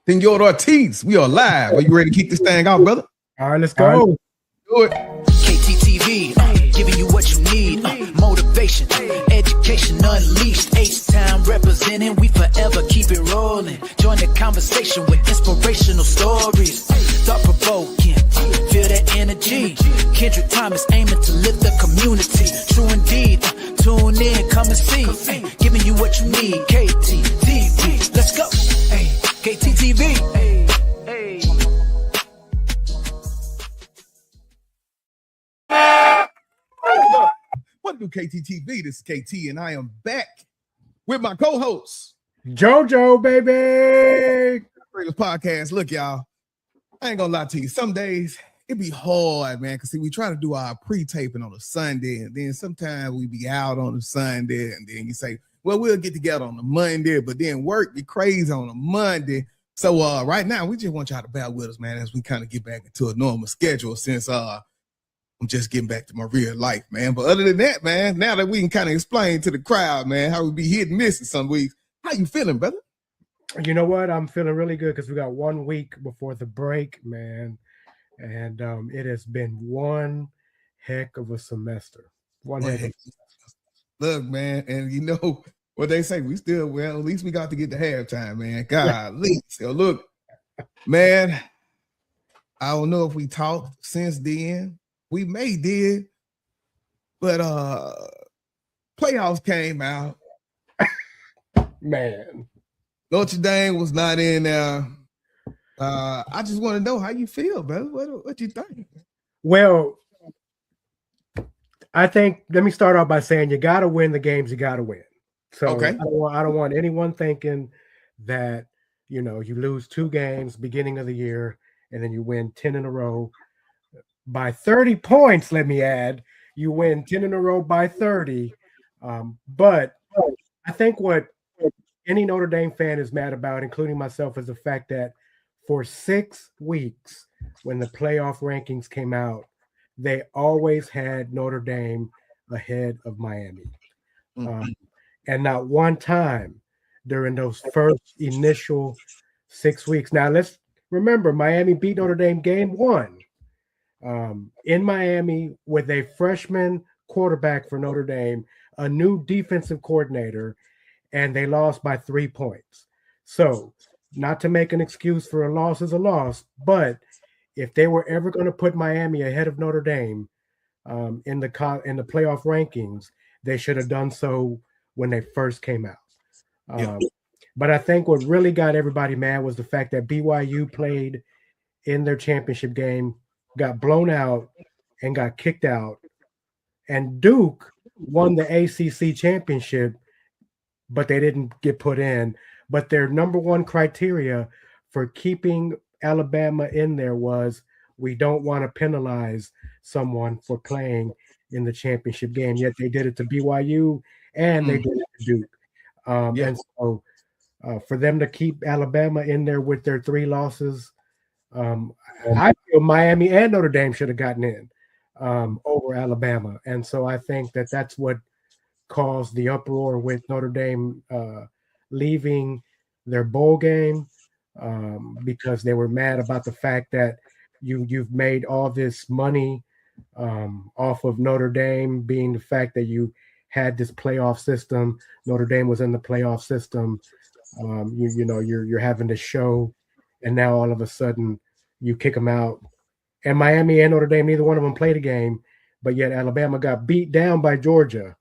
Senor Ortiz, we are live. Are you ready to kick this thing off, brother? All right, let's go. Do it. KTTV, giving you what you need. Motivation, education unleashed. H-Town representing, we forever keep it rolling. Join the conversation with inspirational stories. Thought-provoking, feel that energy. Kendrick Thomas aiming to lift the community. True indeed, tune in, come and see. Giving you what you need. KTTV, let's go. Hey, KTTV. Hey. What do KTTV? This is KT, and I am back with my co-host, JoJo, baby. Administrators Podcast. Look, y'all, I ain't gonna lie to you. Some days it be hard, man, because we try to do our pre-taping on a Sunday, and then sometimes we be out on a Sunday, and then you say, well, we'll get together on a Monday, but then work be crazy on a Monday. So right now, we just want y'all to bear with us, man, as we kind of get back into a normal schedule since I'm just getting back to my real life, man. But other than that, man, now that we can kind of explain to the crowd, man, how we be hit and miss in some weeks, how you feeling, brother? You know what? I'm feeling really good because we got 1 week before the break, man. And it has been one heck of a semester. Look, man, and you know what they say, we still, well, at least we got to get to halftime, man. Golly. So look, man, I don't know if we talked since then. We may did, but playoffs came out. Man, Notre Dame was not in there. I just want to know how you feel, brother. What you think? Well, I think, let me start off by saying you got to win the games you got to win. So okay. I don't want anyone thinking that, you know, you lose 2 games beginning of the year and then you win 10 in a row by 30 points. Let me add, you win 10 in a row by 30. But I think what any Notre Dame fan is mad about, including myself, is the fact that for 6 weeks when the playoff rankings came out, they always had Notre Dame ahead of Miami. And not one time during those first initial 6 weeks. Now, let's remember, Miami beat Notre Dame game 1 in Miami with a freshman quarterback for Notre Dame, a new defensive coordinator, and they lost by 3 points. So, not to make an excuse for a loss is a loss, but if they were ever going to put Miami ahead of Notre Dame in the playoff rankings, they should have done so when they first came out. But I think what really got everybody mad was the fact that BYU played in their championship game, got blown out, and got kicked out. And Duke won the ACC championship, but they didn't get put in. But their number one criteria for keeping Alabama in there was, we don't want to penalize someone for playing in the championship game. Yet they did it to BYU and they did it to Duke. And so for them to keep Alabama in there with their 3 losses, I feel Miami and Notre Dame should have gotten in over Alabama. And so I think that that's what caused the uproar with Notre Dame leaving their bowl game, because they were mad about the fact that you've made all this money off of Notre Dame, being the fact that you had this playoff system. Notre Dame was in the playoff system. You're having to show, and now all of a sudden you kick them out. And Miami and Notre Dame, neither one of them played a game, but yet Alabama got beat down by Georgia.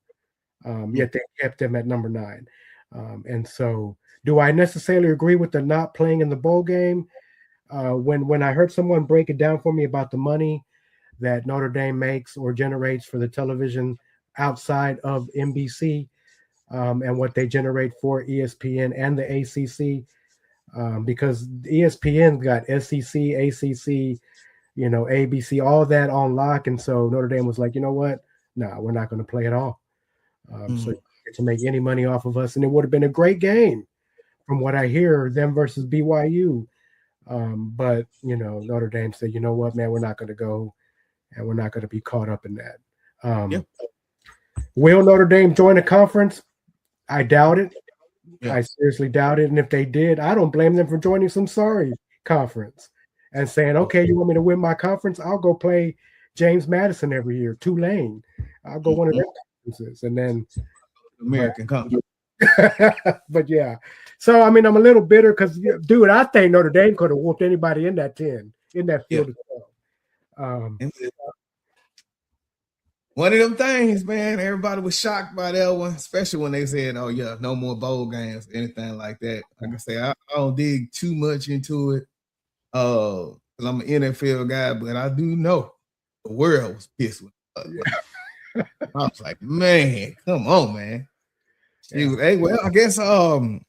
Yet they kept them at number 9. And so, do I necessarily agree with the not playing in the bowl game? When I heard someone break it down for me about the money that Notre Dame makes or generates for the television outside of NBC, and what they generate for ESPN and the ACC, because ESPN got SEC, ACC, ABC, all that on lock. And so Notre Dame was like, you know what? No, we're not going to play at all. So to make any money off of us. And it would have been a great game from what I hear, them versus BYU. But, Notre Dame said, you know what, man, we're not going to go, and we're not going to be caught up in that. Will Notre Dame join a conference? I doubt it. I seriously doubt it. And if they did, I don't blame them for joining some sorry conference and saying, okay, you want me to win my conference? I'll go play James Madison every year, Tulane. I'll go one of their conferences. And then American conference. But yeah. So, I mean, I'm a little bitter because, dude, I think Notre Dame could have whooped anybody in that 10, in that field of 12. One of them things, man, everybody was shocked by that one, especially when they said, oh, yeah, no more bowl games, anything like that. Like I say, I don't dig too much into it because I'm an NFL guy, but I do know the world was pissed with I was like, man, come on, man. Yeah. Hey, well, I guess what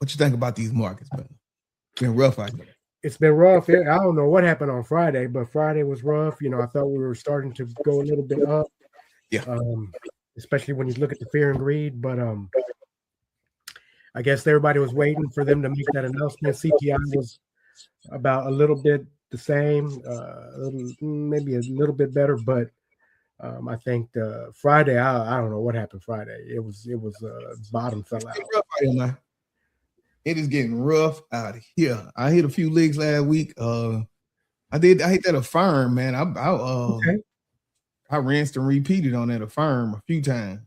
you think about these markets, man? It's been rough out there. It's been rough. I don't know what happened on Friday, but Friday was rough. I thought we were starting to go a little bit up. Yeah. Especially when you look at the fear and greed. But I guess everybody was waiting for them to make that announcement. CPI was about a little bit the same, maybe a little bit better, but I think Friday, I don't know what happened Friday. It was bottom fell out. It is getting rough out here. I hit a few leagues last week. I hit that Affirm, man. I rinsed and repeated on that Affirm a few times.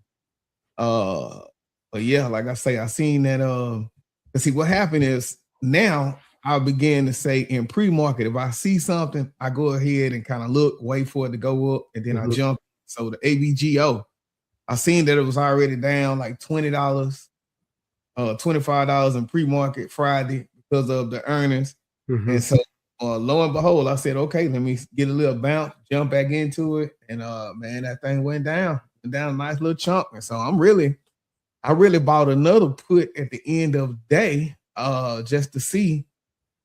But yeah, like I say, I seen that. See, what happened is now I began to say in pre-market, if I see something, I go ahead and kind of look, wait for it to go up, and then I jump. So the ABGO, I seen that it was already down like $20. $25 in pre-market Friday because of the earnings. And so lo and behold, I said, okay, let me get a little bounce, jump back into it. And man, that thing went down a nice little chunk. And so I really bought another put at the end of the day just to see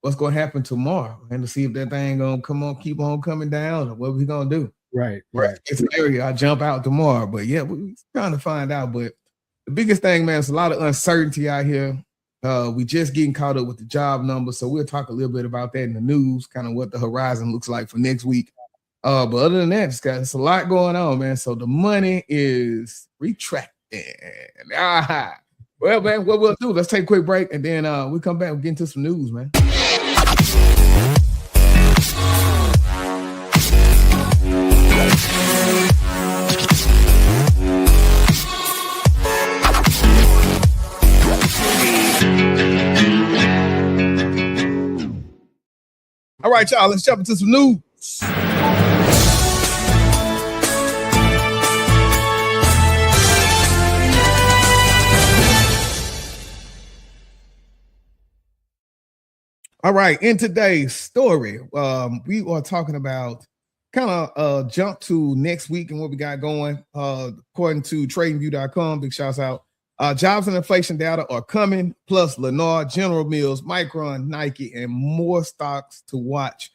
what's going to happen tomorrow and to see if that thing going to keep on coming down or what we going to do. Right. It's an area I jump out tomorrow, but yeah, we're trying to find out. But the biggest thing, man, is a lot of uncertainty out here. We just getting caught up with the job numbers, so we'll talk a little bit about that in the news, kind of what the horizon looks like for next week. But other than that, it's a lot going on, man. So the money is retracting. Well, man, what we'll do, let's take a quick break, and then we come back and get into some news, man. All right, y'all, let's jump into some news. All right, in today's story, we are talking about kind of jump to next week and what we got going. According to tradingview.com, big shouts out. Jobs and inflation data are coming, plus Lennar, General Mills, Micron, Nike, and more stocks to watch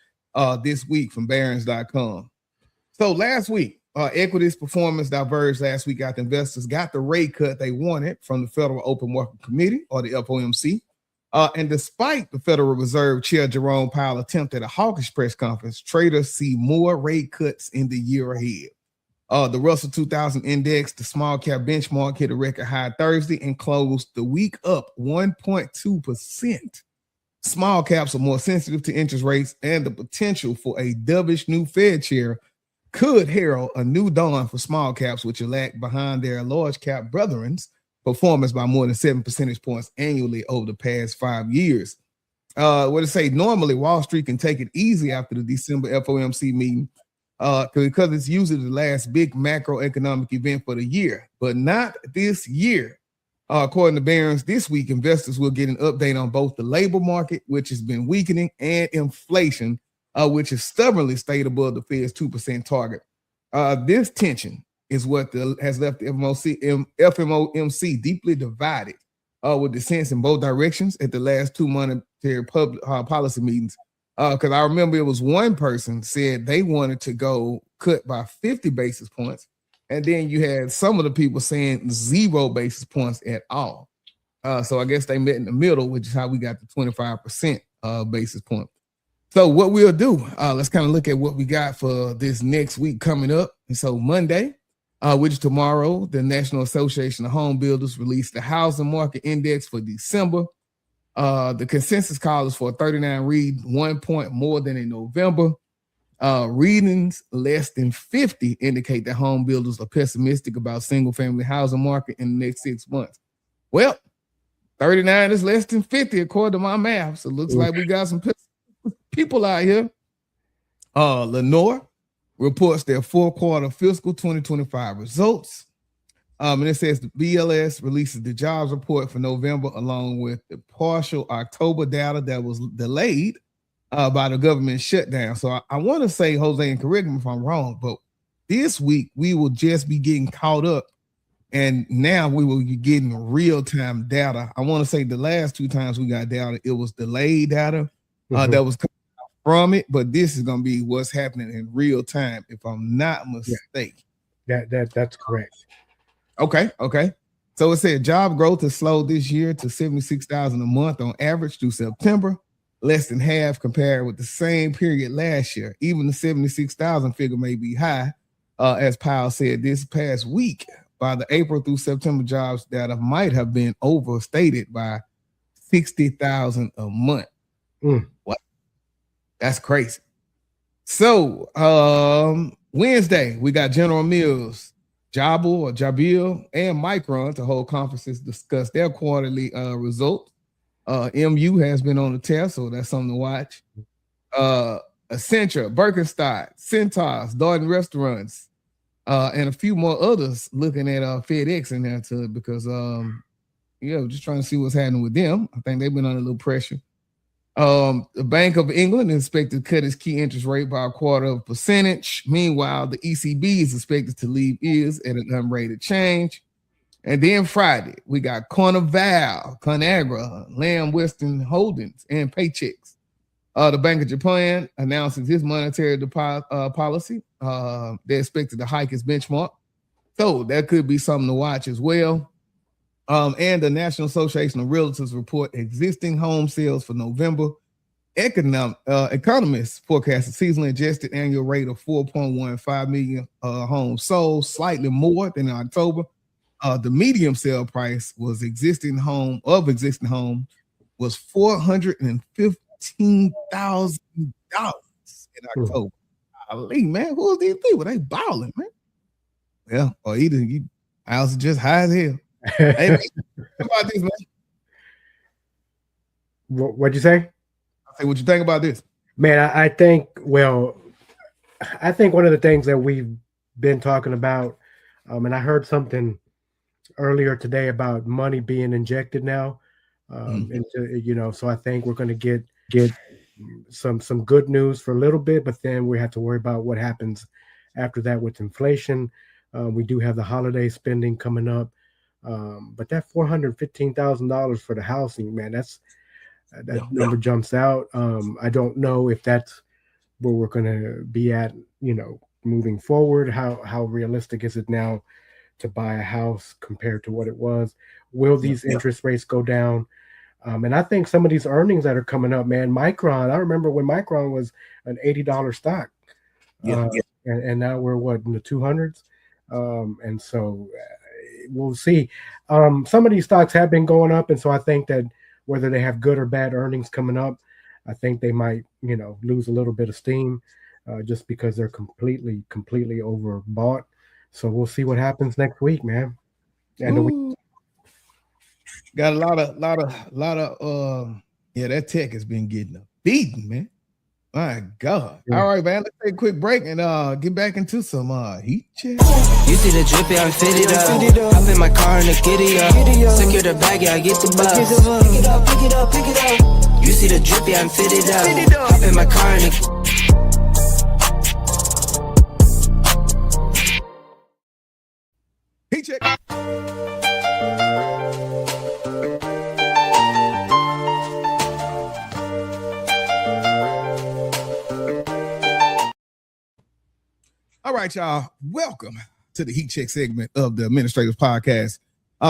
this week from Barron's.com. So last week, equities performance diverged last week after investors got the rate cut they wanted from the Federal Open Market Committee, or the FOMC. And despite the Federal Reserve Chair Jerome Powell attempt at a hawkish press conference, traders see more rate cuts in the year ahead. The Russell 2000 index, the small cap benchmark, hit a record high Thursday and closed the week up 1.2%. Small caps are more sensitive to interest rates, and the potential for a dovish new Fed chair could herald a new dawn for small caps, which are lag behind their large cap brethren's performance by more than 7 percentage points annually over the past 5 years. What to say? Normally, Wall Street can take it easy after the December FOMC meeting, because it's usually the last big macroeconomic event for the year, but not this year. According to Barron's, this week, investors will get an update on both the labor market, which has been weakening, and inflation, which has stubbornly stayed above the Fed's 2% target. This tension is what has left the FOMC deeply divided, with dissents in both directions at the last two monetary policy meetings. Because I remember it was one person said they wanted to go cut by 50 basis points, and then you had some of the people saying 0 basis points at all. So I guess they met in the middle, which is how we got the 25% basis point. So what we'll do, let's kind of look at what we got for this next week coming up. And so Monday, which tomorrow, the National Association of Home Builders released the housing market index for December. The consensus call is for a 39 read, 1 point more than in November. Readings less than 50 indicate that home builders are pessimistic about single-family housing market in the next 6 months. Well, 39 is less than 50 according to my math. So it looks like we got some people out here. Lenore reports their fourth quarter fiscal 2025 results. And it says the BLS releases the jobs report for November along with the partial October data that was delayed by the government shutdown. So I want to say, Jose, and correct me if I'm wrong, but this week we will just be getting caught up, and now we will be getting real-time data. I want to say the last 2 times we got data, it was delayed data that was coming out from it, but this is going to be what's happening in real time, if I'm not mistaken. That's correct. Okay. So it said job growth has slowed this year to 76,000 a month on average through September, less than half compared with the same period last year. Even the 76,000 figure may be high, as Powell said this past week. By the April through September jobs data might have been overstated by 60,000 a month. What? That's crazy. So Wednesday, we got General Mills, Jabil, and Micron to hold conferences to discuss their quarterly results. MU has been on the test, so that's something to watch. Accenture, Birkenstock, Centos, Darden Restaurants, and a few more others looking at FedEx in there too, because just trying to see what's happening with them. I think they've been under a little pressure. The Bank of England is expected to cut its key interest rate by 0.25%. Meanwhile, the ECB is expected to leave ears at an unrated change. And then Friday, we got Conagra, Lamb Weston Holdings, and Paychecks. The Bank of Japan announces its monetary policy. They're expected to hike its benchmark. So that could be something to watch as well. And the National Association of Realtors report existing home sales for November. Economists forecast a seasonally adjusted annual rate of 4.15 million homes sold, slightly more than in October. The median sale price was existing home was $415,000 in October. Golly, man, who are these people? They balling, man. Yeah, or either house is just high as hell. Hey, man, what about this, man? What'd you say? I say, what you think about this, man? I think one of the things that we've been talking about, and I heard something earlier today about money being injected now into, so I think we're going to get some good news for a little bit, but then we have to worry about what happens after that with inflation. We do have the holiday spending coming up, but that $415,000 for the housing, man, that number jumps out. I don't know if that's where we're going to be at, moving forward. How realistic is it now to buy a house compared to what it was? Will these interest rates go down? And I think some of these earnings that are coming up, man, Micron, I remember when Micron was an $80 stock. And now we're in the 200s. And so we'll see. Some of these stocks have been going up. And so I think that whether they have good or bad earnings coming up, I think they might, lose a little bit of steam just because they're completely overbought. So we'll see what happens next week, man. And got a lot of that tech has been getting a beating, man. My God. Yeah. All right, man. Let's take a quick break and get back into some heat check. You see the drippy, I'm fitted up. Hop in my car and the giddy up. Secure the bag, yeah, I get the bus. Pick it up. You see the drippy, I'm fitted up. Hop in my car and the heat check. All right, y'all. Welcome to the Heat Check segment of the Administrators Podcast.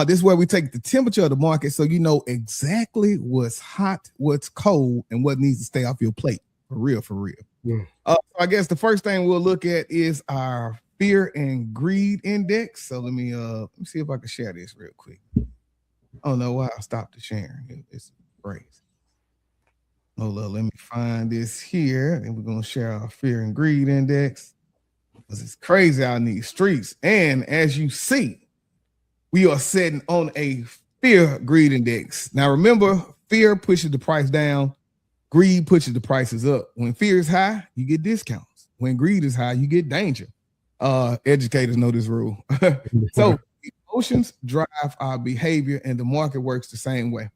This is where we take the temperature of the market so you know exactly what's hot, what's cold, and what needs to stay off your plate. For real. Yeah. So I guess the first thing we'll look at is our fear and greed index. So let me see if I can share this real quick. I don't know why I stopped the sharing. It's crazy. Hold up, let me find this here, and we're gonna share our fear and greed index because it's crazy out in these streets. And as you see, we are sitting on a fear greed index. Now remember, fear pushes the price down, greed pushes the prices up. When fear is high, you get discounts. When greed is high, you get danger. Educators know this rule. So emotions drive our behavior, and the market works the same way.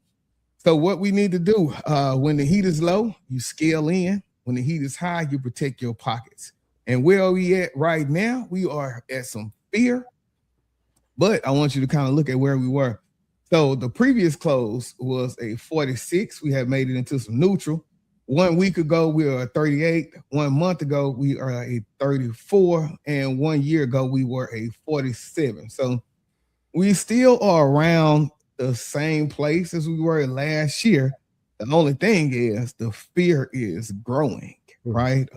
So what we need to do, when the heat is low, you scale in. When the heat is high, you protect your pockets. And where are we at right now? We are at some fear, but I want you to kind of look at where we were. So the previous close was a 46. We had made it into some neutral. 1 week ago, we were at 38. 1 month ago, we are a 34. And 1 year ago, we were a 47. So we still are around the same place as we were last year. The only thing is the fear is growing, right?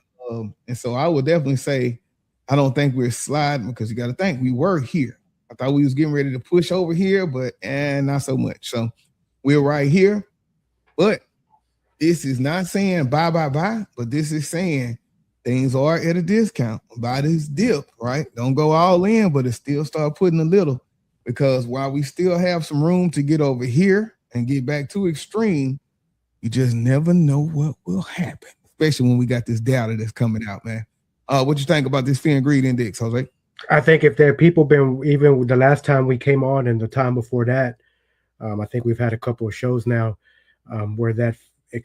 And so I would definitely say, I don't think we're sliding, because you got to think we were here. I thought we was getting ready to push over here, but not so much. So we're right here, but this is not saying buy, but this is saying things are at a discount. Buy this dip, right? Don't go all in, but it still start putting a little, because while we still have some room to get over here and get back to extreme, you just never know what will happen, especially when we got this data that's coming out, man. What you think about this fear and greed index, Jose? I think if there are people been, even the last time we came on and the time before that, I think we've had a couple of shows now where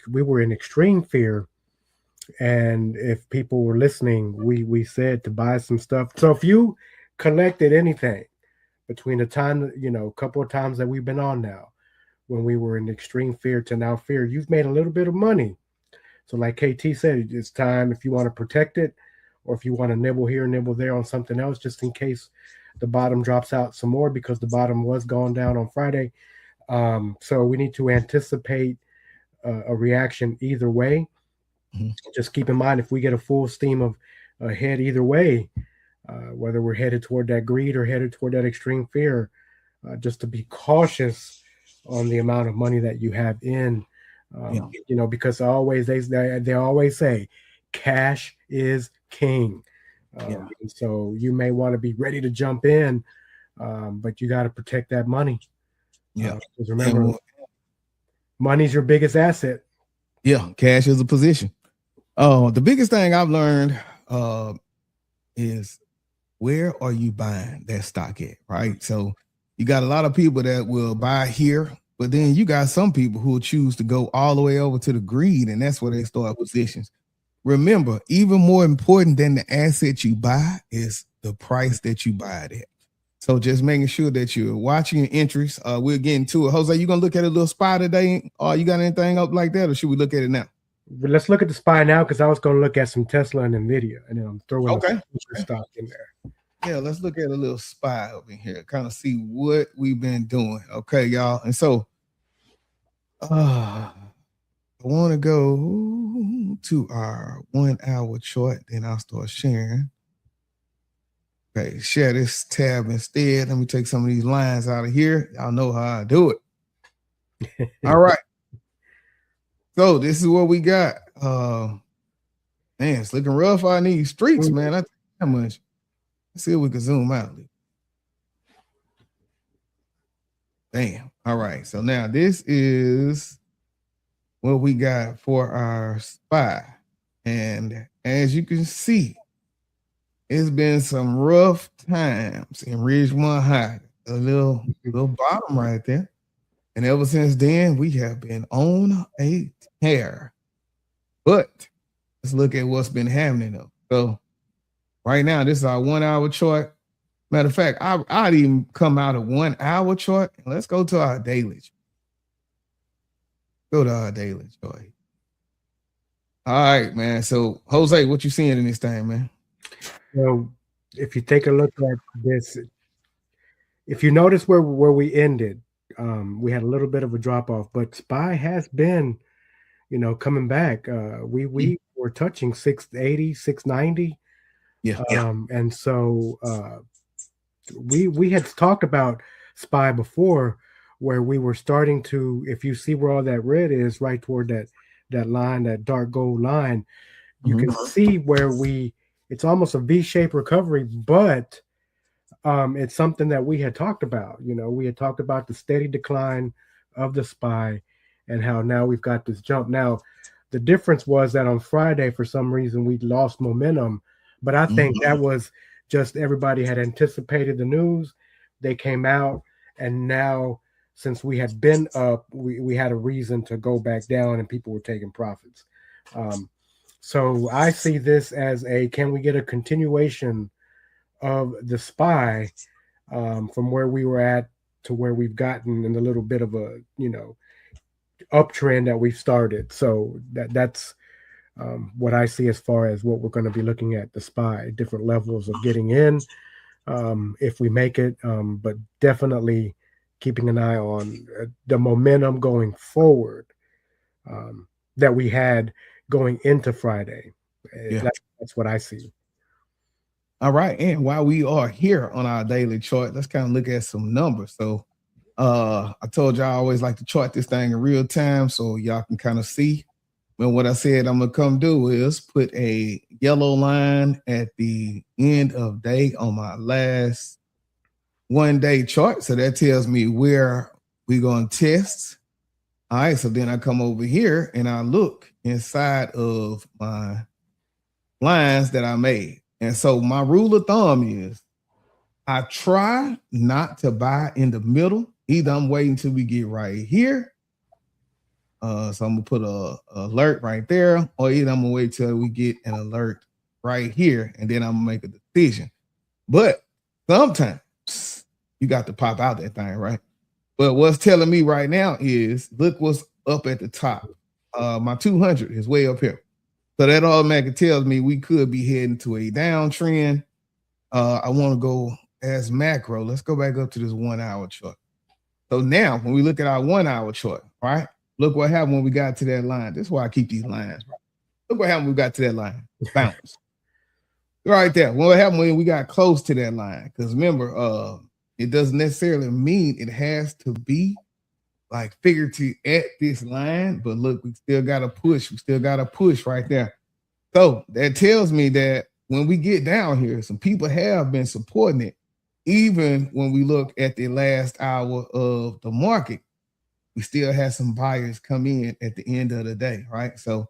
we were in extreme fear. And if people were listening, we said to buy some stuff. So if you collected anything between the time, a couple of times that we've been on now, when we were in extreme fear to now fear, you've made a little bit of money. So like KT said, it's time, if you want to protect it, or if you want to nibble here, nibble there on something else, just in case the bottom drops out some more, because the bottom was gone down on Friday. So we need to anticipate a reaction either way. Mm-hmm. Just keep in mind, if we get a full steam of ahead either way, whether we're headed toward that greed or headed toward that extreme fear, just to be cautious on the amount of money that you have in, because they always say cash is king. So you may want to be ready to jump in, but you got to protect that money. Because remember, money's your biggest asset. Yeah, cash is a position. The biggest thing I've learned is, where are you buying that stock at, right? So you got a lot of people that will buy here, but then you got some people who will choose to go all the way over to the greed, and that's where they start positions. Remember, even more important than the asset you buy is the price that you buy it at. So just making sure that you're watching your entries. We'll get into it. Jose, you gonna look at a little SPY today? You got anything up like that, or should we look at it now? But let's look at the SPY now, because I was going to look at some Tesla and Nvidia, and then I'm throwing some stock in there. Yeah, let's look at a little SPY over here, kind of see what we've been doing. Okay, y'all. And so I want to go to our 1 hour chart, then I'll start sharing. Okay, share this tab instead. Let me take some of these lines out of here. Y'all know how I do it. All right. So this is what we got. Man, it's looking rough on these streets, man. I think that much. Let's see if we can zoom out. Damn. All right. So now this is what we got for our SPY. And as you can see, it's been some rough times in Ridgemont High. A little bottom right there. And ever since then, we have been on a tear. But let's look at what's been happening though. So right now, this is our 1 hour chart. Matter of fact, I'd even come out of 1 hour chart. Let's go to our daily. Go to our daily chart. All right, man. So Jose, what you seeing in this thing, man? So if you take a look at this, if you notice where we ended, we had a little bit of a drop off, but SPY has been, coming back. We were touching 680, 690 Yeah. And so we had talked about SPY before, where we were starting to, if you see where all that red is, right toward that line, that dark gold line, you can see where it's almost a V-shaped recovery, but it's something that we had talked about. We had talked about the steady decline of the SPY and how now we've got this jump. Now, the difference was that on Friday, for some reason, we lost momentum, but I think that was just everybody had anticipated the news. They came out, and now since we had been up, we had a reason to go back down, and people were taking profits. So I see this as can we get a continuation of the SPY from where we were at to where we've gotten in a little bit of a, uptrend that we've started. So that's what I see as far as what we're going to be looking at, the SPY, different levels of getting in if we make it, but definitely keeping an eye on the momentum going forward that we had going into Friday. Yeah. That's what I see. All right. And while we are here on our daily chart, let's kind of look at some numbers. So I told y'all I always like to chart this thing in real time so y'all can kind of see. Well, what I said I'm going to come do is put a yellow line at the end of day on my last 1 day chart. So that tells me where we're going to test. All right. So then I come over here and I look inside of my lines that I made. And so my rule of thumb is I try not to buy in the middle. Either I'm waiting till we get right here. So I'm going to put a alert right there, or either I'm going to wait till we get an alert right here, and then I'm going to make a decision. But sometimes you got to pop out that thing, right? But what's telling me right now is look what's up at the top. My 200 is way up here. So that automatically tells me we could be heading to a downtrend. I want to go as macro. Let's go back up to this 1 hour chart. So now when we look at our 1 hour chart, right? Look what happened when we got to that line. That's why I keep these lines. Right? Look what happened when we got to that line. Bounce. Right there. What happened when we got close to that line? Because remember, it doesn't necessarily mean it has to be like figurative at this line, but look, we still got to push. We still got to push right there. So that tells me that when we get down here, some people have been supporting it. Even when we look at the last hour of the market, we still have some buyers come in at the end of the day, right? So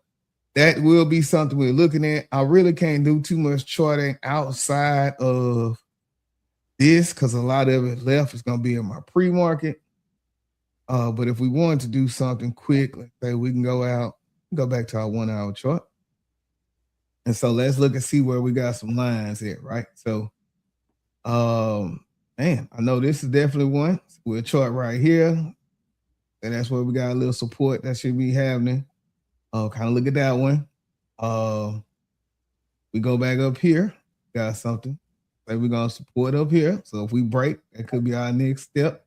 that will be something we're looking at. I really can't do too much charting outside of this because a lot of it left is going to be in my pre-market. But if we wanted to do something quick, let's say we can go back to our 1 hour chart. And so let's look and see where we got some lines here, right? So, man, I know this is definitely one. We'll chart right here. And that's where we got a little support that should be happening. Kind of look at that one. We go back up here. Got something. Like we're going to support up here. So if we break, that could be our next step.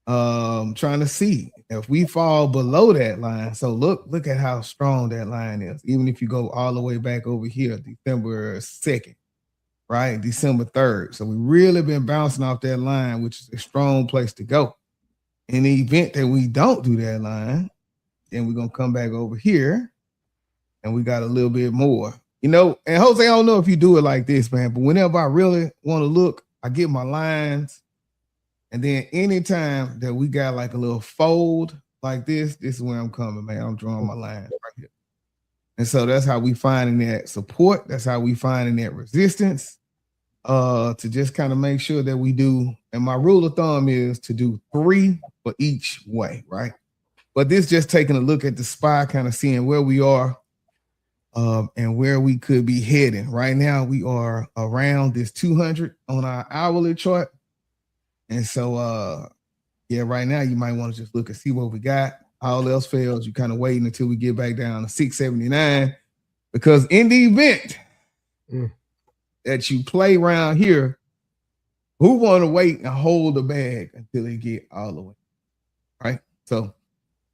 Trying to see if we fall below that line. So look at how strong that line is. Even if you go all the way back over here, December 2nd, right? December 3rd. So we really been bouncing off that line, which is a strong place to go. In the event that we don't do that line, then we're going to come back over here and we got a little bit more, and Jose, I don't know if you do it like this, man, but whenever I really want to look, I get my lines. And then anytime that we got like a little fold like this is where I'm coming, man. I'm drawing my lines right here. And so that's how we finding that support. That's how we finding that resistance to just kind of make sure that we do. And my rule of thumb is to do 3 for each way, right? But this just taking a look at the SPY, kind of seeing where we are and where we could be heading. Right now, we are around this 200 on our hourly chart. And so, yeah, right now you might want to just look and see what we got. All else fails, you kind of waiting until we get back down to 679. Because in the event that you play around here, who want to wait and hold the bag until they get all the way, right? So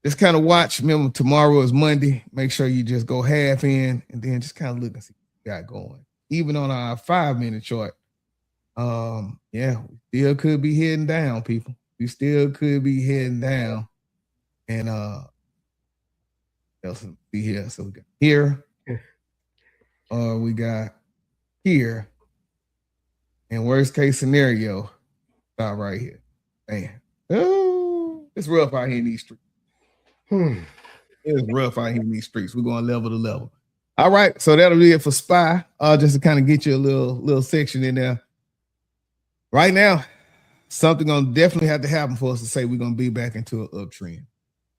just kind of watch. Remember, tomorrow is Monday. Make sure you just go half in and then just kind of look and see what you got going. even on our 5-minute chart. Yeah, we still could be heading down, people. We still could be heading down. And else be here. So we got here. We got here. And worst case scenario, stop right here. Man. Oh, it's rough out here in these streets. It's rough out here in these streets. We're going level to level. All right, so that'll be it for SPY. Just to kind of get you a little section in there. Right now, something gonna definitely have to happen for us to say we're gonna be back into an uptrend.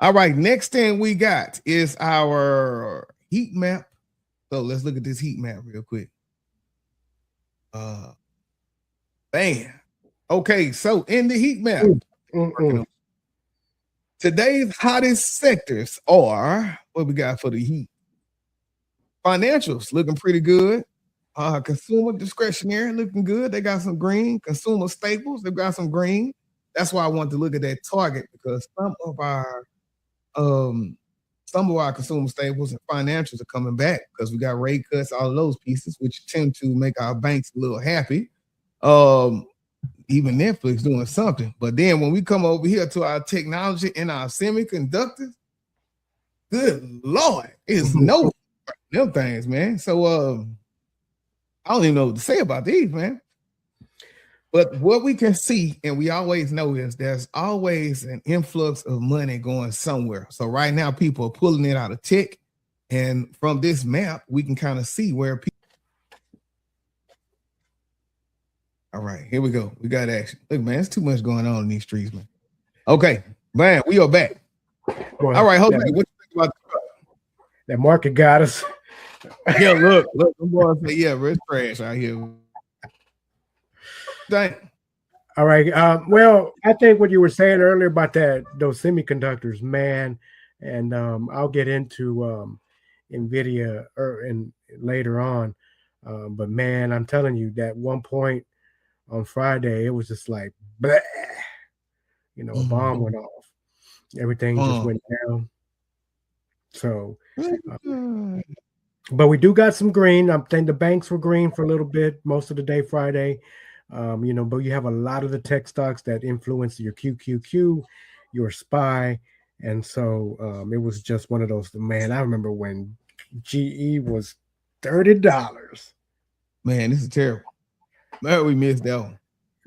All right, next thing we got is our heat map. So let's look at this heat map real quick. Bam. Okay, so in the heat map, today's hottest sectors are what we got for the heat. Financials looking pretty good. Consumer discretionary looking good. They got some green. Consumer staples, they've got some green. That's why I want to look at that target, because some of our consumer staples and financials are coming back because we got rate cuts, all of those pieces, which tend to make our banks a little happy. Even Netflix doing something. But then when we come over here to our technology and our semiconductors, good Lord, it's no them things, man. So I don't even know what to say about these, man. But what we can see, and we always know, is there's always an influx of money going somewhere. So right now, people are pulling it out of tech. And from this map, we can kind of see where people. All right, here we go. We got action. Look, man, there's too much going on in these streets, man. Okay, man, we are back. Well, all right, hold on. What you think about that market got us? Yeah, look, I'm going to say, yeah, bro, it's trash out here. Dang. All right. Well, I think what you were saying earlier about those semiconductors, man, and I'll get into NVIDIA later on. But man, I'm telling you, that one point on Friday, it was just like, bleh, a bomb went off. Everything just went down. So, but we do got some green. I think the banks were green for a little bit, most of the day Friday. But you have a lot of the tech stocks that influence your QQQ, your SPY. And so it was just one of those, man, I remember when GE was $30. Man, this is terrible. Man, we missed that one.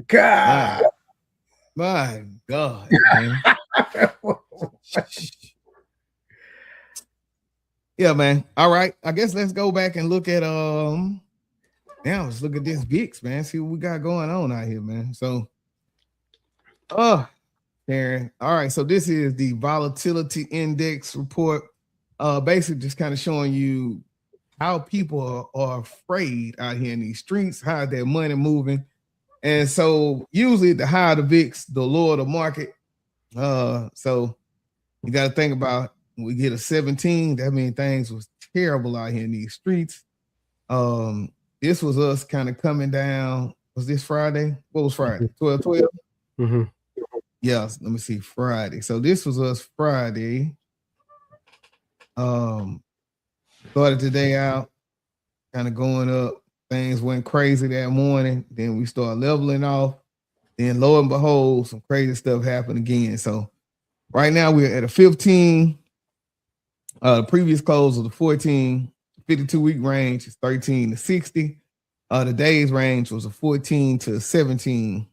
God. My God, man. Yeah, man. All right. I guess let's go back and look at now let's look at this VIX, man. See what we got going on out here, man. So Darren. All right. So this is the volatility index report. Basically just kind of showing you how people are afraid out here in these streets, how their money moving. And so usually the higher the VIX, the lower the market. So you got to think about, when we get a 17, that means things was terrible out here in these streets. This was us kind of coming down. Was this Friday? What was Friday? 12/12? Mm-hmm. Yes, let me see. Friday. So this was us Friday. Started today out, kind of going up. Things went crazy that morning. Then we started leveling off. Then lo and behold, some crazy stuff happened again. So right now we're at a 15. The previous close was the 14. 52-week range is 13 to 60. The days range was a 14 to 17.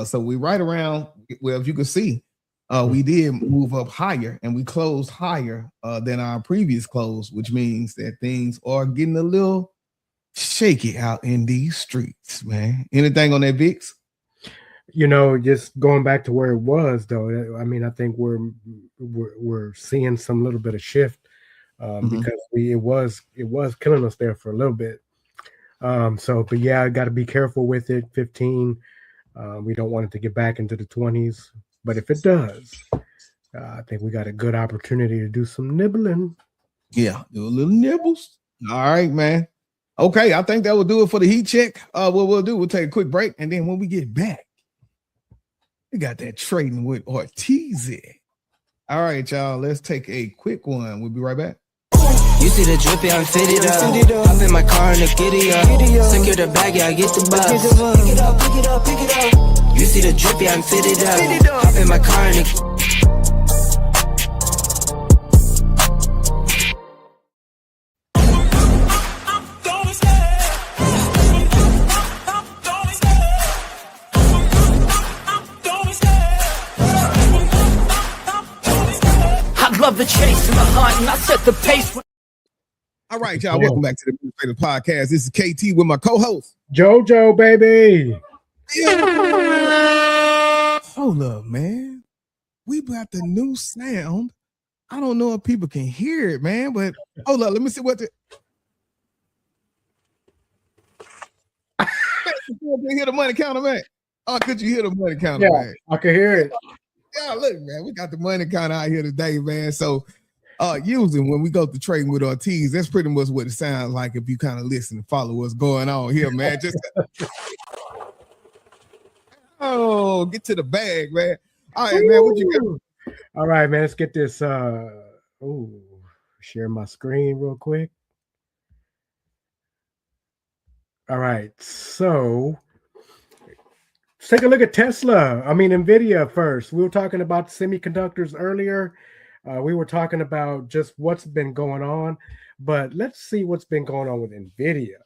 So we right around, well, if you can see, we did move up higher, and we closed higher than our previous close, which means that things are getting a little shaky out in these streets, man. Anything on that, VIX? Just going back to where it was, though. I mean, I think we're seeing some little bit of shift because it was killing us there for a little bit. But yeah, I got to be careful with it. 15. We don't want it to get back into the 20s, but if it does, I think we got a good opportunity to do some nibbling. Yeah, do a little nibbles. All right, man. Okay, I think that will do it for the heat check. What we'll do, we'll take a quick break, and then when we get back, we got that trading with Ortiz. All right, y'all, let's take a quick one. We'll be right back. You see the drip, yeah, I'm fitted up. Hop in my car and the giddy up. Secure the bag, yeah, I get the bus. Pick it up, pick it up, pick it up. You see the drip, yeah, I'm fitted up. Hop in my car and the Love the chase and the hunt, and I set the pace. All right, y'all. Welcome back to the Administrators Podcast. This is KT with my co-host JoJo, baby. Hold up, man. We got the new sound. I don't know if people can hear it, man, but hold up. Let me see what the. Could you hear the money counter, man? Oh, could you hear the money counter, man? I can hear it. Yeah, look, man, we got the money counter out here today, man. So, usually when we go to trading with Ortiz, that's pretty much what it sounds like if you kind of listen and follow what's going on here, man. Just get to the bag, man. All right, man, what you got? All right, man, let's get this. Share my screen real quick. All right, so let's take a look at Tesla. NVIDIA first. We were talking about semiconductors earlier. We were talking about just what's been going on, but let's see what's been going on with NVIDIA.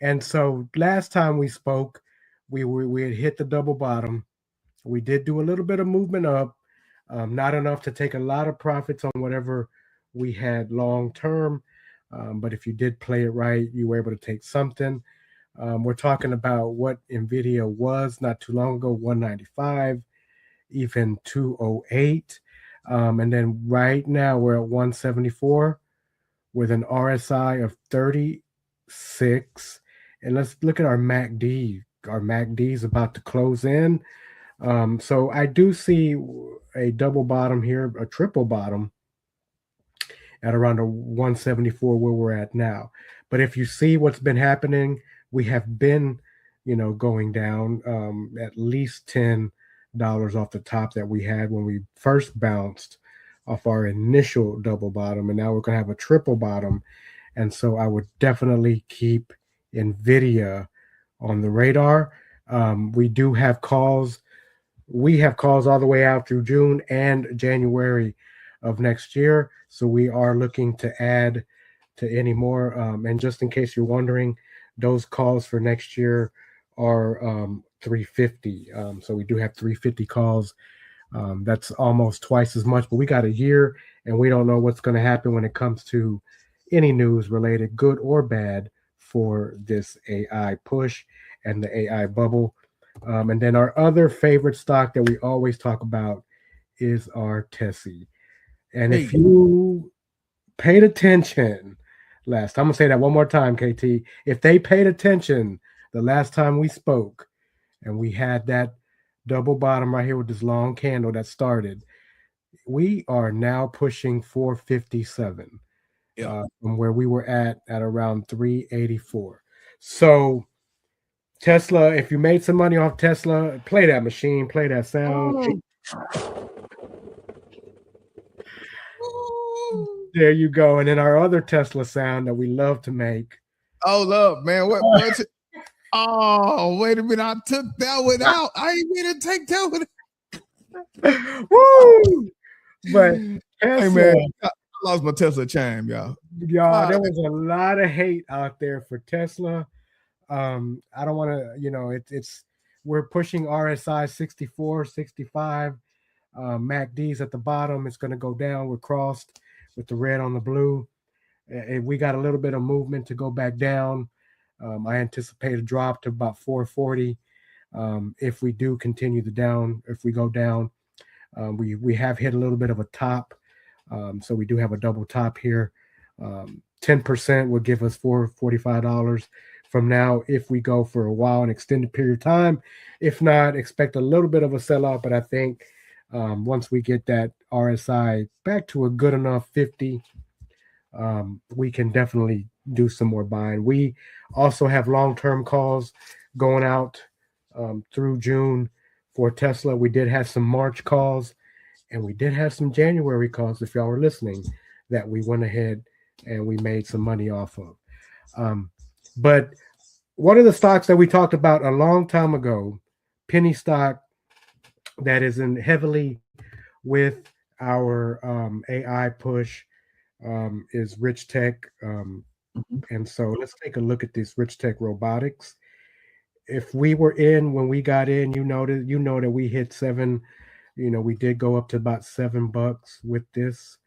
And so last time we spoke, we had hit the double bottom. We did do a little bit of movement up, not enough to take a lot of profits on whatever we had long term. But if you did play it right, you were able to take something. We're talking about what NVIDIA was not too long ago, 195, even 208. And then right now we're at 174 with an RSI of 36. And let's look at our MACD. Our MACD is about to close in. So I do see a double bottom here, a triple bottom at around a 174 where we're at now. But if you see what's been happening, we have been, going down at least $10 off the top that we had when we first bounced off our initial double bottom. And now we're going to have a triple bottom. And so I would definitely keep NVIDIA on the radar. We do have calls. We have calls all the way out through June and January of next year. So we are looking to add to any more. And just in case you're wondering, those calls for next year are 350. So we do have 350 calls. That's almost twice as much, but we got a year and we don't know what's going to happen when it comes to any news related, good or bad, for this AI push and the AI bubble. And then our other favorite stock that we always talk about is our Tessie. And if you paid attention last time, I'm going to say that one more time, KT. If they paid attention the last time we spoke and we had that double bottom right here with this long candle that started, we are now pushing 457 from where we were at around 384. So Tesla, if you made some money off Tesla, play that machine, play that sound. There you go. And then our other Tesla sound that we love to make. Oh, love, man. What? Oh, wait a minute. I took that one out. I ain't mean to take that one. Woo! But Tesla, hey, man, I lost my Tesla chime, y'all. There was a lot of hate out there for Tesla. I don't want to, it's we're pushing RSI 64, 65. MACD's at the bottom. It's going to go down. We're crossed with the red on the blue. We got a little bit of movement to go back down. I anticipate a drop to about 440 if we do continue if we go down. We have hit a little bit of a top. So we do have a double top here. 10% would give us $445 from now if we go for a while, an extended period of time. If not, expect a little bit of a sell-off, but I think once we get that RSI back to a good enough 50, we can definitely do some more buying. We also have long-term calls going out through June for Tesla. We did have some March calls, and we did have some January calls, if y'all were listening, that we went ahead and we made some money off of. But one of the stocks that we talked about a long time ago, penny stock, that is in heavily with our AI push, is Rich Tech. And so let's take a look at this Rich Tech Robotics. If we were in when we got in, you know that we hit $7. We did go up to about $7 with this.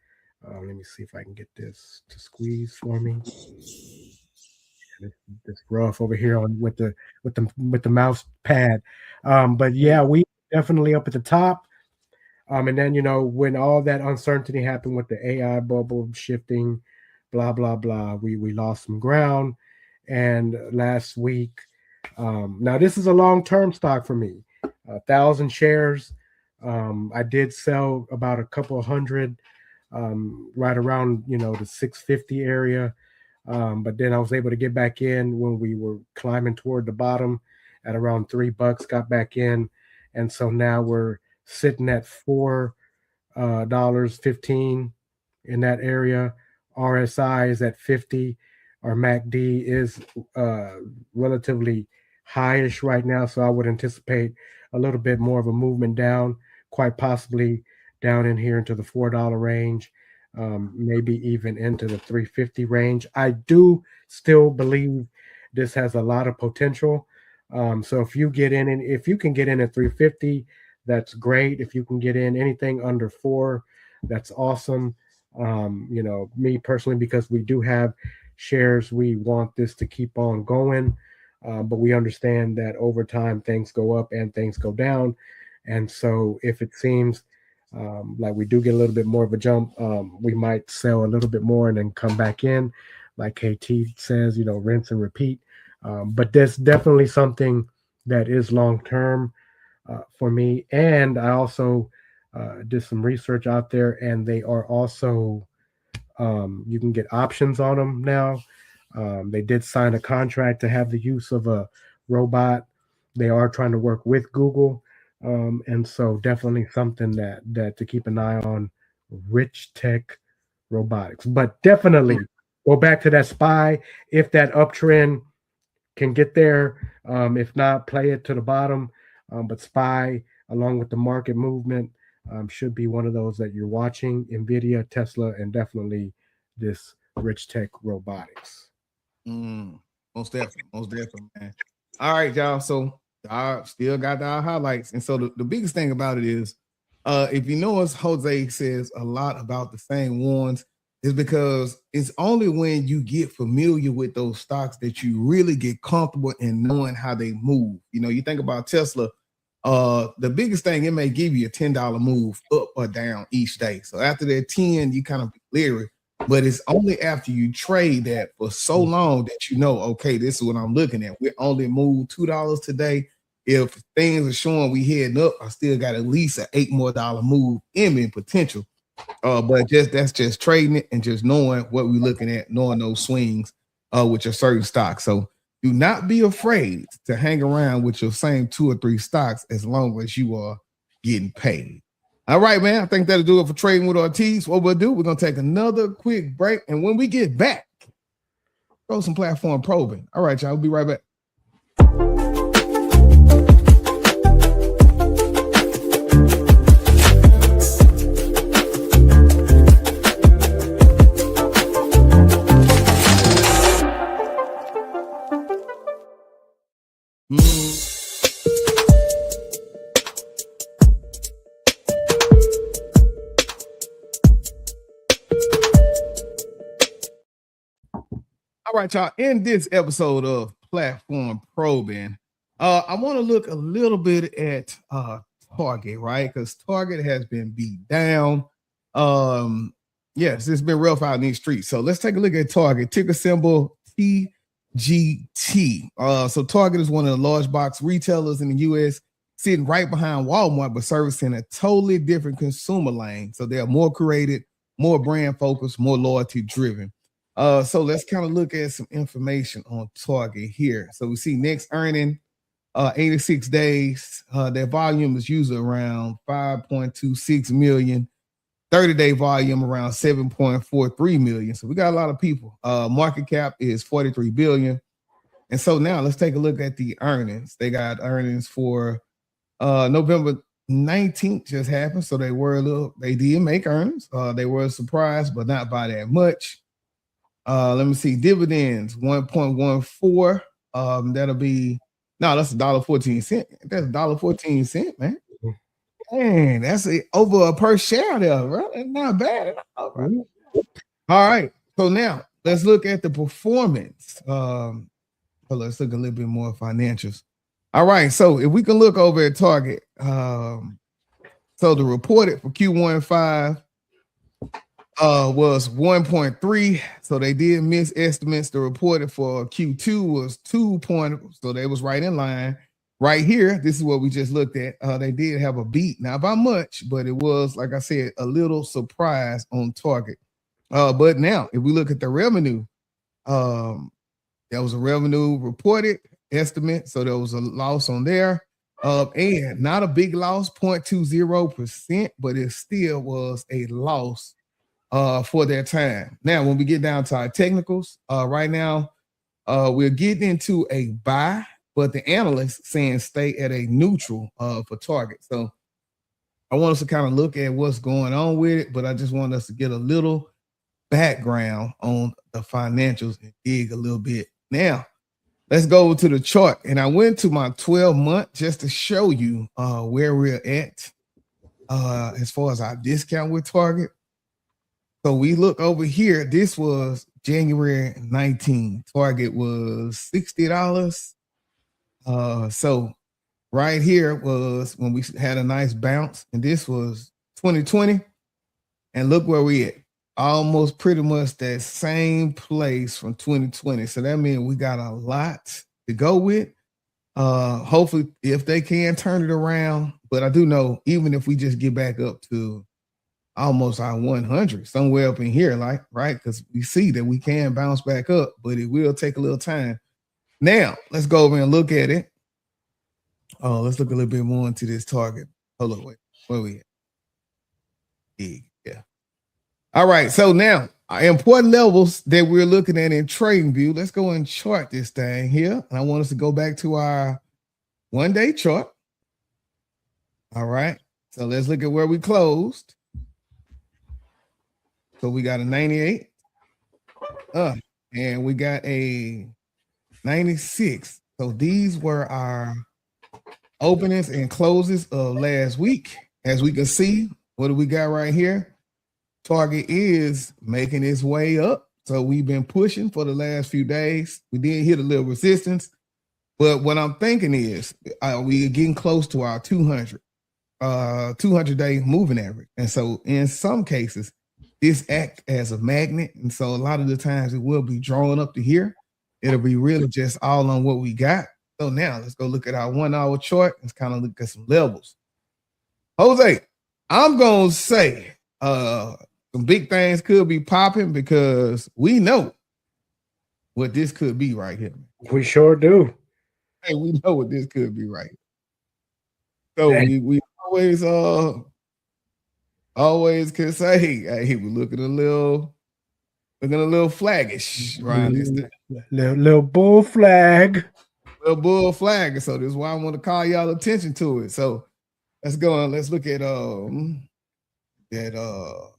Let me see if I can get this to squeeze for me. This rough over here on with the mouse pad. But yeah, we definitely up at the top. And then when all that uncertainty happened with the AI bubble shifting, blah blah blah, we lost some ground. And last week, now this is a long-term stock for me, 1,000 shares. I did sell about a couple hundred, right around the 650 area. But then I was able to get back in when we were climbing toward the bottom at around $3, got back in. And so now we're sitting at $4.15 in that area. RSI is at 50. Our MACD is relatively highish right now. So I would anticipate a little bit more of a movement down, quite possibly down in here into the $4 range. Maybe even into the 350 range. I do still believe this has a lot of potential. So if you get in, and if you can get in at 350, that's great. If you can get in anything under 4, that's awesome. Me personally, because we do have shares, we want this to keep on going. But we understand that over time things go up and things go down. And so if it seems like we do get a little bit more of a jump, we might sell a little bit more and then come back in, like KT says, rinse and repeat. But there's definitely something that is long-term for me. And I also did some research out there, and they are also, you can get options on them now. They did sign a contract to have the use of a robot. They are trying to work with Google. And so definitely something that to keep an eye on, Rich Tech Robotics. But definitely go back to that SPY if that uptrend can get there. If not, play it to the bottom. But SPY, along with the market movement, should be one of those that you're watching. NVIDIA, Tesla, and definitely this Rich Tech Robotics. Most definitely, man. All right, y'all. So I still got our highlights. And so the biggest thing about it is, if you know us, Jose says a lot about the same ones, is because it's only when you get familiar with those stocks that you really get comfortable in knowing how they move. You think about Tesla, the biggest thing, it may give you a $10 move up or down each day. So after that 10, you kind of be leery. But it's only after you trade that for so long that okay, this is what I'm looking at. We only moved $2 today. If things are showing we heading up, I still got at least an $8 more move in potential. But that's just trading it and just knowing what we're looking at, knowing those swings with your certain stocks. So do not be afraid to hang around with your same 2 or 3 stocks as long as you are getting paid. All right, man. I think that'll do it for Trading with Ortiz. What we'll do, we're going to take another quick break. And when we get back, throw some platform probing. All right, y'all. We'll be right back. All right, y'all. In this episode of Platform Probing, I want to look a little bit at Target, right? Because Target has been beat down. Yes, it's been rough out in these streets. So let's take a look at Target. Ticker symbol TGT. So Target is one of the large box retailers in the U.S., sitting right behind Walmart, but servicing a totally different consumer lane. So they are more curated, more brand focused, more loyalty driven. So let's kind of look at some information on Target here. So we see next earning, 86 days. Their volume is usually around 5.26 million, 30-day volume around 7.43 million. So we got a lot of people. Market cap is 43 billion. And so now let's take a look at the earnings. They got earnings for November 19th just happened. So they did make earnings. They were surprised, but not by that much. Let me see. Dividends 1.14. That's $1.14. That's $1.14, man. Man, that's over a per share there, bro. That's not bad at all, bro. All right. So now let's look at the performance. Let's look a little bit more financials. All right. So if we can look over at Target, so the reported for Q15 was 1.3. So they did miss estimates. The reported for Q2 was 2. So they was right in line. Right here, this is what we just looked at. They did have a beat, not by much, but it was, like I said, a little surprise on Target. But now, if we look at the revenue, there was a revenue reported estimate, so there was a loss on there. And not a big loss, 0.20%, but it still was a loss for their time. Now, when we get down to our technicals, right now, we're getting into a buy, but the analysts saying stay at a neutral for Target. So I want us to kind of look at what's going on with it, but I just want us to get a little background on the financials and dig a little bit. Now, let's go to the chart. And I went to my 12-month just to show you where we're at as far as our discount with Target. So we look over here. This was January 19. Target was $60. So right here was when we had a nice bounce, and this was 2020. And look where we at. Almost pretty much that same place from 2020. So that means we got a lot to go with. Hopefully, if they can turn it around. But I do know even if we just get back up to almost our 100, somewhere up in here, like, right? Because we see that we can bounce back up, but it will take a little time. Now, let's go over and look at it. Oh, let's look a little bit more into this Target. Hold on, wait. Where we at? Yeah. All right. So now, important levels that we're looking at in Trading View. Let's go and chart this thing here. And I want us to go back to our one-day chart. All right. So let's look at where we closed. So we got a 98. And we got a 96. So these were our openings and closes of last week. As we can see, what do we got right here? Target is making its way up. So we've been pushing for the last few days. We did hit a little resistance. But what I'm thinking is we are getting close to our 200-day moving average. And so in some cases, this acts as a magnet. And so a lot of the times it will be drawn up to here. It'll be really just all on what we got. So now let's go look at our 1 hour chart and kind of look at some levels. Jose, I'm going to say some big things could be popping because we know what this could be right here. We sure do. Hey, we know what this could be right here. So we always can say, hey, we're looking a little flaggish, right? Little bull flag. Little bull flag. So this is why I want to call y'all attention to it. So let's go and let's look at that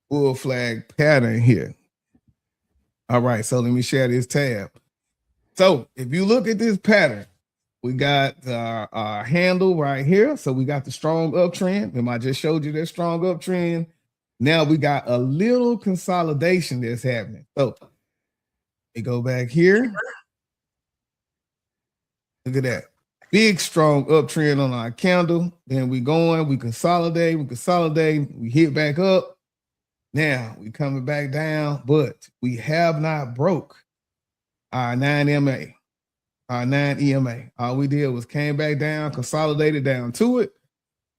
bull flag pattern here. All right, so let me share this tab. So if you look at this pattern, we got our handle right here. So we got the strong uptrend. And I just showed you that strong uptrend. Now we got a little consolidation that's happening. So we go back here. Look at that. Big, strong uptrend on our candle. Then we consolidate, we hit back up. Now we coming back down, but we have not broke our 9 EMA. All we did was came back down, consolidated down to it.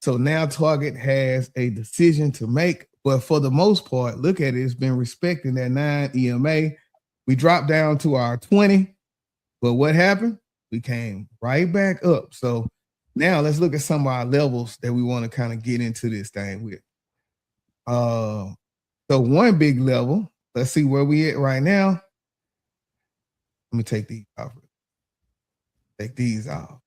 So now Target has a decision to make. But for the most part, look at it. It's been respecting that 9 EMA. We dropped down to our 20. But what happened? We came right back up. So now let's look at some of our levels that we want to kind of get into this thing with. So one big level. Let's see where we at right now. Let me take these off. Take these off.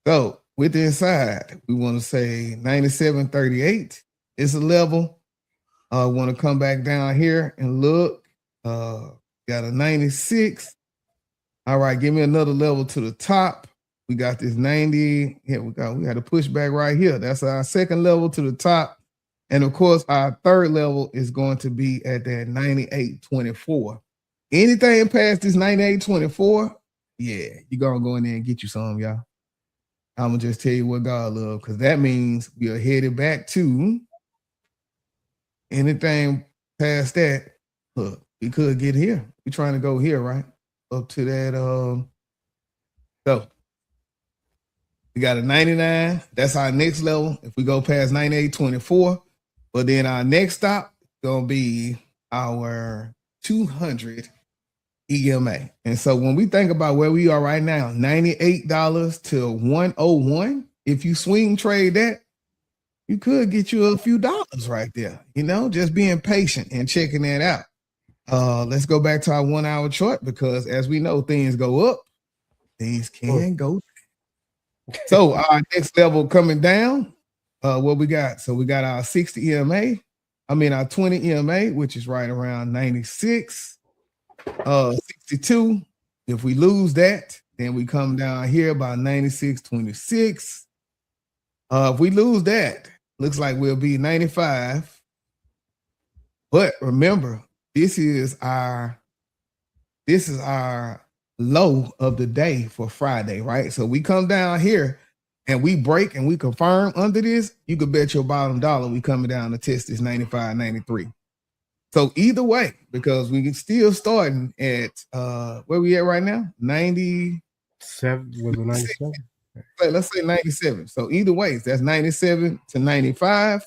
So with the inside, we want to say 97.38 is a level. Want to come back down here and look. Got a 96. All right, give me another level to the top. We got this 90. Here we go. We got to push back right here. That's our second level to the top. And of course, our third level is going to be at that 98.24. Anything past this 98.24, yeah, you're going to go in there and get you some, y'all. I'm going to just tell you what God loves, because that means we are headed back to anything past that. Look, we could get here. We're trying to go here, right? Up to that. So we got a 99. That's our next level. If we go past 98.24, but then our next stop is going to be our 200 EMA. And so when we think about where we are right now, $98 to 101, if you swing trade that, you could get you a few dollars right there, just being patient and checking that out. Let's go back to our 1 hour chart, because as we know, things go up, things can go down. So our next level coming down, what we got? So we got our 60 EMA, our 20 EMA, which is right around 96, 62. If we lose that, then we come down here by 96.26. If we lose that, looks like we'll be 95. But remember, this is our low of the day for Friday, right? So we come down here and we break and we confirm under this, you could bet your bottom dollar we coming down to test this 95, 93. So either way, because we can still starting at where we at right now? 97. Was it 97? Let's say 97. So either way, that's 97 to 95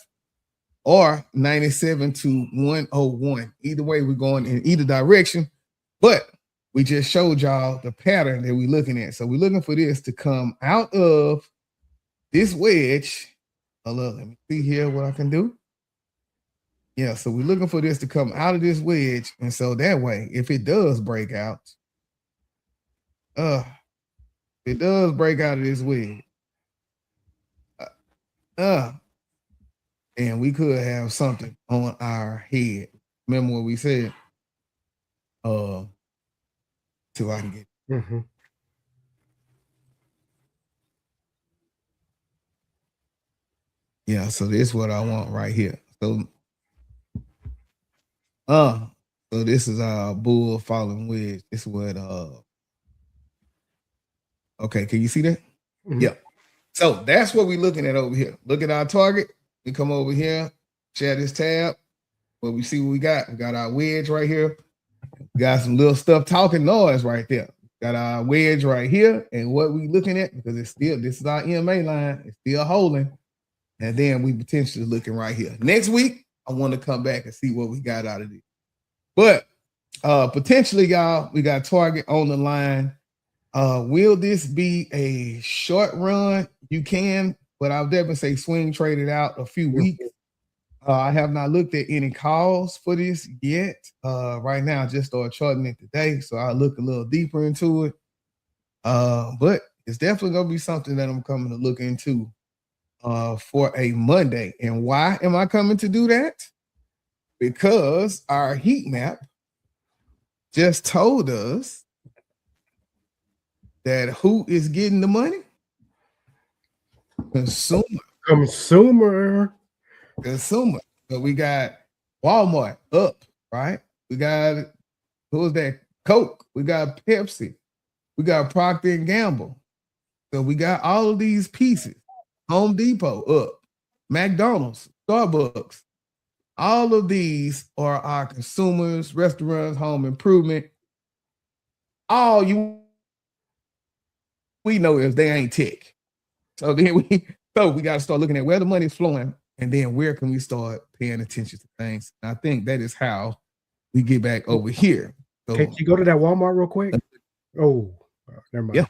or 97 to 101. Either way, we're going in either direction. But we just showed y'all the pattern that we're looking at. So we're looking for this to come out of this wedge. Look, let me see here what I can do. Yeah, so we're looking for this to come out of this wedge. And so that way, if it does break out, of this wedge, and we could have something on our head. Remember what we said? Till I can get. Mm-hmm. Yeah, so this is what I want right here. So this is our bull falling wedge. This is what okay, can you see that? Mm-hmm. Yeah. So that's what we're looking at over here. Look at our target. We come over here, share this tab. Well, we see what we got. We got our wedge right here. We got some little stuff talking noise right there. Got our wedge right here. And what we looking at, because this is our EMA line, it's still holding. And then we potentially looking right here. Next week, I want to come back and see what we got out of this. But potentially, y'all, we got target on the line. Will this be a short run? You can, but I'll definitely say swing trade it out a few weeks. I have not looked at any calls for this yet. Right now, I just started charting it today, so I'll look a little deeper into it. But it's definitely going to be something that I'm coming to look into for a Monday. And why am I coming to do that? Because our heat map just told us that who is getting the money? Consumer. So we got Walmart up, right? We got, who was that? Coke. We got Pepsi. We got Procter & Gamble. So we got all of these pieces. Home Depot up. McDonald's, Starbucks. All of these are our consumers, restaurants, home improvement. All we know is they ain't tech. So then we got to start looking at where the money's flowing, and then where can we start paying attention to things. And I think that is how we get back over here. So, can you go to that Walmart real quick? Oh, never mind.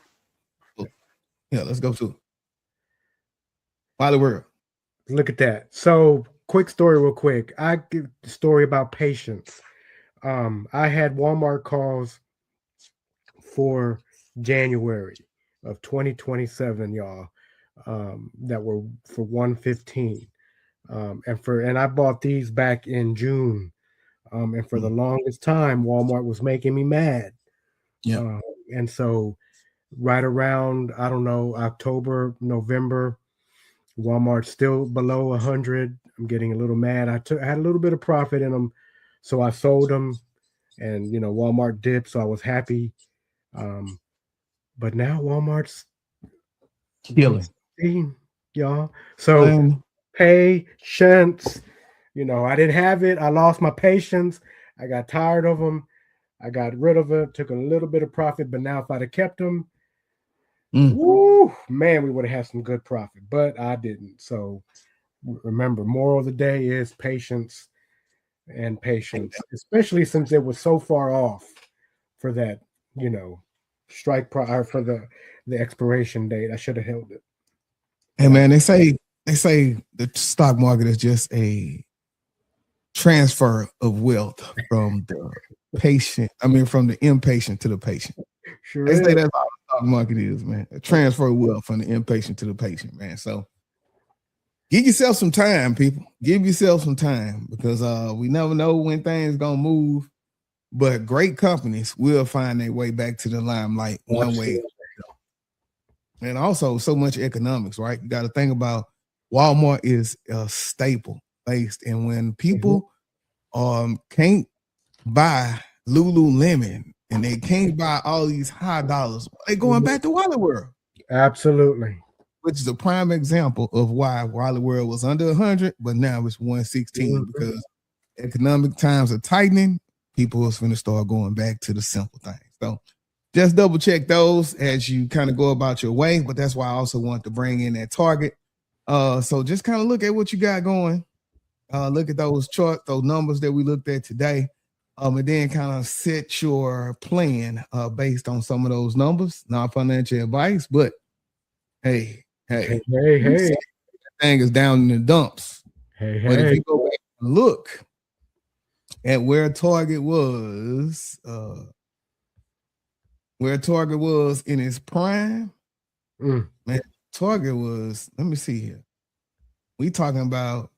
Yeah, let's go to Why the world. Look at that. So quick story real quick. I give the story about patience. I had Walmart calls for January of 2027, y'all, that were for $115. And I bought these back in June. And for the longest time, Walmart was making me mad. Yeah. And so right around, I don't know, October, November, Walmart's still below 100. I'm getting a little mad. I had a little bit of profit in them, so I sold them, and Walmart dipped, so I was happy. But now Walmart's killing, y'all. So patience. I didn't have it. I lost my patience. I got tired of them. I got rid of it. Took a little bit of profit, but now if I'd have kept them, woo, man, we would have had some good profit, but I didn't. So remember, moral of the day is patience, especially since it was so far off for that, strike for the expiration date. I should have held it. Hey man, they say the stock market is just a transfer of wealth from the from the impatient to the patient. Sure. They say that's how the stock market is, man. A transfer of wealth from the impatient to the patient, man. So give yourself some time, people. Give yourself some time, because we never know when things gonna move. But great companies will find their way back to the limelight one way. And also so much economics, right? You got to think about Walmart is a staple based, and when people can't buy Lululemon and they can't buy all these high dollars, they going back to Wally World. Absolutely. Which is a prime example of why Wally World was under 100, but now it's 116 because economic times are tightening. People is going to start going back to the simple things. So just double check those as you kind of go about your way. But that's why I also want to bring in that target. So just kind of look at what you got going. Look at those charts, those numbers that we looked at today. And then kind of set your plan based on some of those numbers. Not financial advice, but hey. That thing is down in the dumps. But if you go back and look at where Target was in its prime, man, Target was, let me see here. We talking about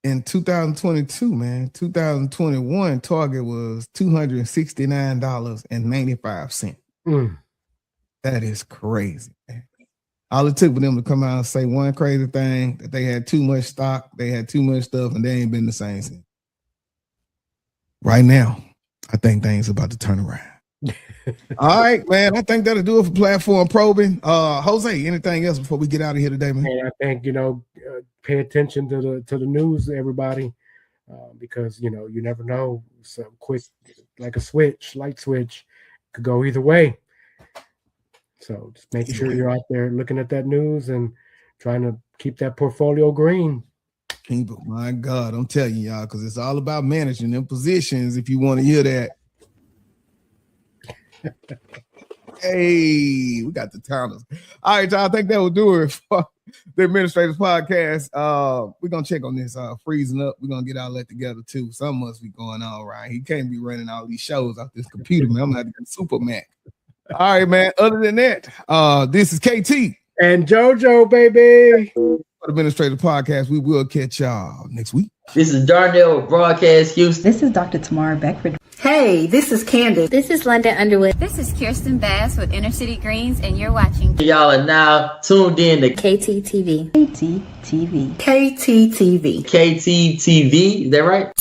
in 2022, man, 2021, Target was $269.95. That is crazy, man. All it took for them to come out and say one crazy thing, that they had too much stock, they had too much stuff, and they ain't been the same since. Right now, I think things about to turn around. All right, man. I think that'll do it for platform probing. Jose, anything else before we get out of here today, man? And I think pay attention to the news, everybody, because you never know. So quick, like a light switch, could go either way. So just make sure you're out there looking at that news and trying to keep that portfolio green. My God, I'm telling y'all, because it's all about managing them positions. If you want to hear that. Hey, we got the towners. All right, y'all. I think that will do it for the Administrators Podcast. We're gonna check on this freezing up. We're gonna get all that together too. Something must be going on, right? He can't be running all these shows off this computer, man. I'm gonna have to get Super Mac. All right, man. Other than that, this is KT and JoJo, baby. For the Administrators Podcast, we will catch y'all next week. This is Darnell with Broadcast Houston. This is Dr. Tamara Beckford. Hey, this is Candace. This is London Underwood. This is Kirsten Bass with Inner City Greens, and you're watching. Y'all are now tuned in to KTTV. KTTV. KTTV. Is that right?